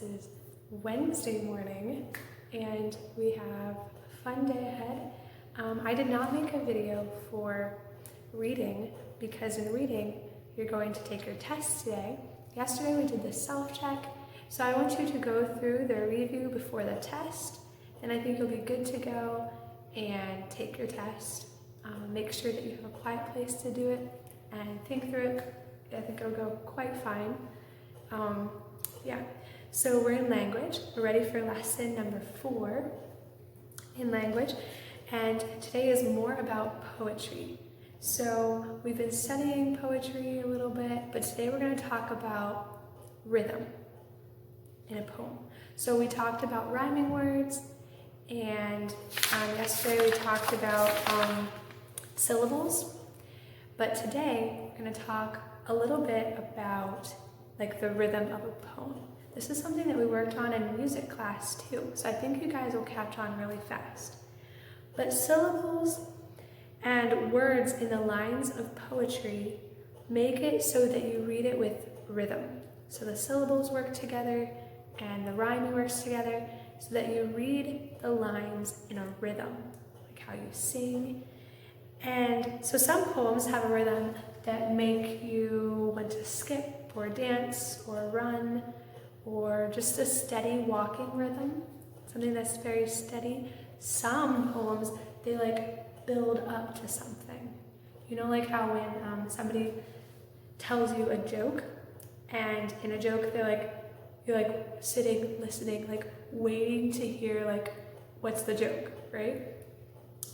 is Wednesday morning and we have a fun day ahead. I did not make a video for reading because in reading you're going to take your test today. Yesterday we did the self-check, so I want you to go through the review before the test, and I think you'll be good to go and take your test. Make sure that you have a quiet place to do it and think through it. I think it'll go quite fine. So we're in language. We're ready for lesson number 4 in language, and today is more about poetry. So we've been studying poetry a little bit, but today we're going to talk about rhythm in a poem. So we talked about rhyming words, and yesterday we talked about syllables, but today we're going to talk a little bit about like the rhythm of a poem. This is something that we worked on in music class too, so I think you guys will catch on really fast. But syllables and words in the lines of poetry make it so that you read it with rhythm. So the syllables work together and the rhyming works together so that you read the lines in a rhythm, like how you sing. And so some poems have a rhythm that make you want to skip or dance or run, or just a steady walking rhythm, something that's very steady. Some poems, they like build up to something. You know, like how when somebody tells you a joke, and in a joke you're like sitting, listening, like waiting to hear like what's the joke, right?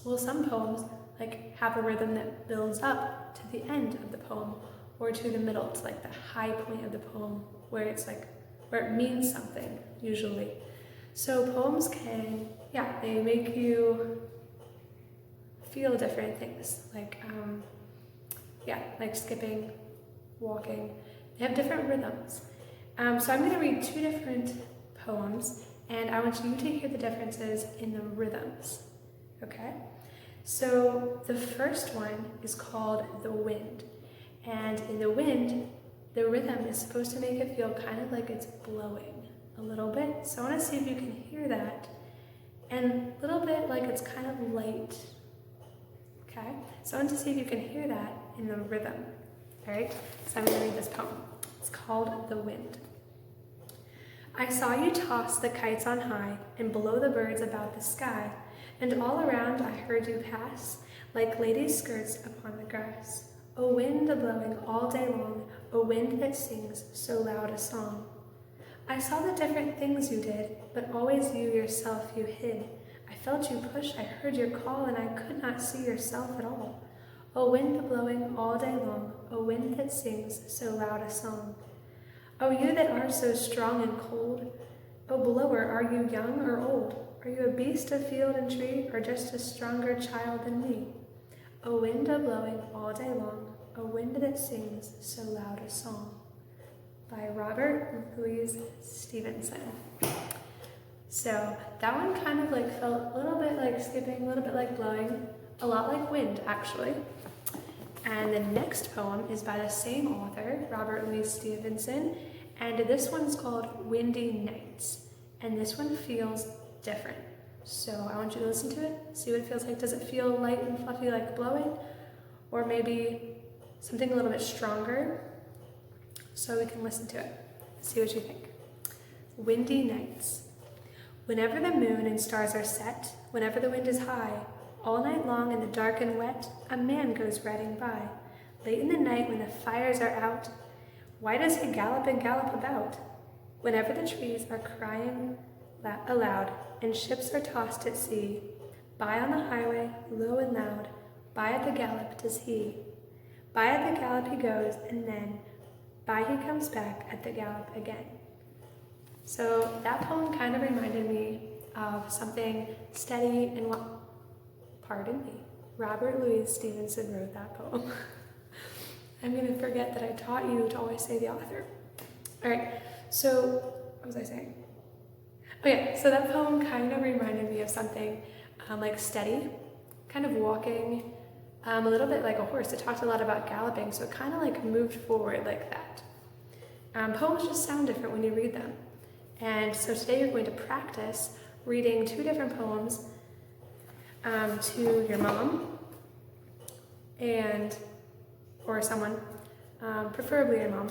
Well, some poems like have a rhythm that builds up to the end of the poem or to the middle, to like the high point of the poem where it's like where it means something usually. So poems can, they make you feel different things, like like skipping, walking. They have different rhythms. So I'm going to read 2 different poems, and I want you to hear the differences in the rhythms, okay? So the first one is called The Wind, and in The Wind, the rhythm is supposed to make it feel kind of like it's blowing a little bit. So I want to see if you can hear that, and a little bit like it's kind of light, okay? So I want to see if you can hear that in the rhythm, all right? So I'm going to read this poem. It's called The Wind. I saw you toss the kites on high and blow the birds about the sky, and all around I heard you pass like ladies' skirts upon the grass. O wind a-blowing all day long, O wind that sings so loud a song. I saw the different things you did, but always you yourself you hid. I felt you push, I heard your call, and I could not see yourself at all. O wind a-blowing all day long, O wind that sings so loud a song. O you that are so strong and cold, O blower, are you young or old? Are you a beast of field and tree, or just a stronger child than me? O wind a-blowing all day long, O wind that sings so loud a song. By Robert Louis Stevenson. So that one kind of like felt a little bit like skipping, a little bit like blowing, a lot like wind actually. And the next poem is by the same author, Robert Louis Stevenson, and this one's called Windy Nights, and this one feels different. So I want you to listen to it, see what it feels like. Does it feel light and fluffy like blowing? Or maybe something a little bit stronger? So we can listen to it, see what you think. Windy Nights. Whenever the moon and stars are set, whenever the wind is high, all night long in the dark and wet, a man goes riding by. Late in the night when the fires are out, why does he gallop and gallop about? Whenever the trees are crying aloud and ships are tossed at sea, by on the highway, low and loud, by at the gallop does he. By at the gallop he goes, and then by he comes back at the gallop again. So that poem kind of reminded me of something steady and pardon me, Robert Louis Stevenson wrote that poem. I'm going to forget that I taught you to always say the author. All right, so what was I saying? Oh yeah, so that poem kind of reminded me of something like steady, kind of walking, a little bit like a horse. It talked a lot about galloping, so it kind of like moved forward like that. Poems just sound different when you read them. And so today you're going to practice reading 2 different poems to your mom or someone, preferably your mom.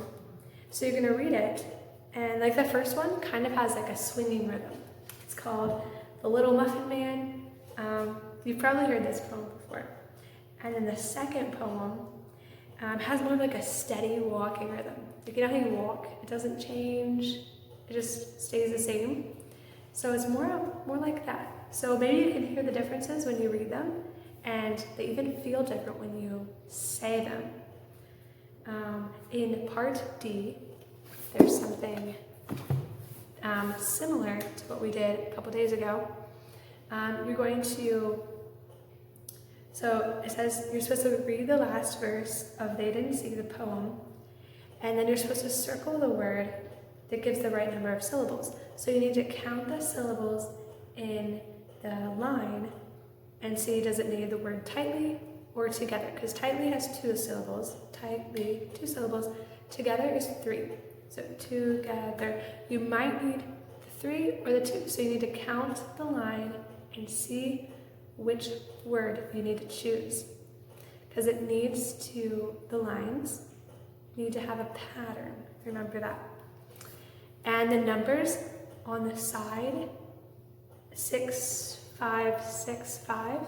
So you're going to read it, and like the first one kind of has like a swinging rhythm. It's called The Little Muffin Man. You've probably heard this poem before. And then the second poem has more of like a steady walking rhythm. Like, you know how you walk? It doesn't change. It just stays the same. So it's more like that. So maybe you can hear the differences when you read them, and they even feel different when you say them. In part D, there's something similar to what we did a couple days ago. You're going to, so it says you're supposed to read the last verse of They Didn't See the poem, and then you're supposed to circle the word that gives the right number of syllables. So you need to count the syllables in the line and see, does it need the word tightly or together? Because tightly has 2 syllables, tightly 2 syllables, together is 3. So together, you might need the 3 or the 2. So you need to count the line and see which word you need to choose. Because the lines need to have a pattern. Remember that. And the numbers on the side, 6, 5, 6, 5,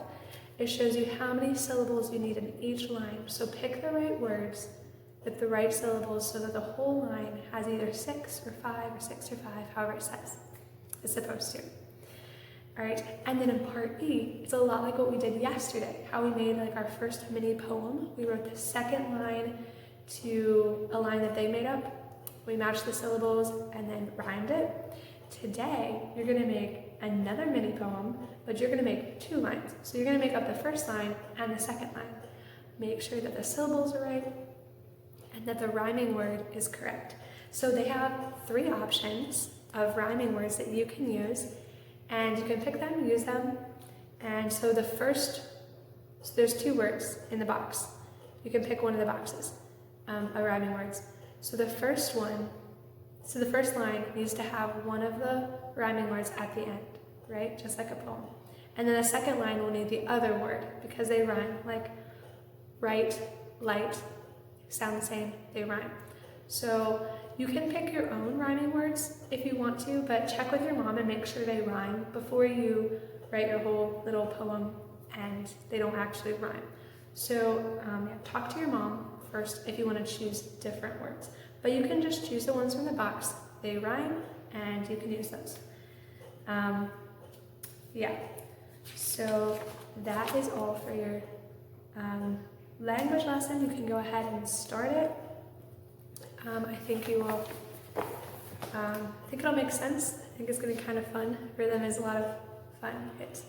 it shows you how many syllables you need in each line. So pick the right words with the right syllables so that the whole line has either 6 or 5 or 6 or 5, however it says. It's supposed to. All right, and then in part E, it's a lot like what we did yesterday, how we made like our first mini poem. We wrote the second line to a line that they made up. We matched the syllables and then rhymed it. Today, you're gonna make another mini poem, but you're gonna make 2 lines. So you're gonna make up the first line and the second line. Make sure that the syllables are right and that the rhyming word is correct. So they have 3 options of rhyming words that you can use, and you can pick them, use them. And so there's 2 words in the box. You can pick one of the boxes of rhyming words. So the first line needs to have one of the rhyming words at the end, right? Just like a poem. And then the second line will need the other word because they rhyme, like right, light, sound the same, they rhyme. So you can pick your own rhyming words if you want to, but check with your mom and make sure they rhyme before you write your whole little poem and they don't actually rhyme. So talk to your mom first if you want to choose different words. But you can just choose the ones from the box. They rhyme and you can use those. So that is all for your language lesson. You can go ahead and start it. I think it'll make sense. I think it's going to be kind of fun. Rhythm is a lot of fun. It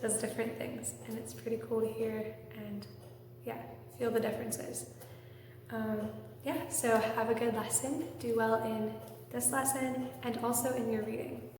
does different things and it's pretty cool to hear and feel the differences. So have a good lesson. Do well in this lesson and also in your reading.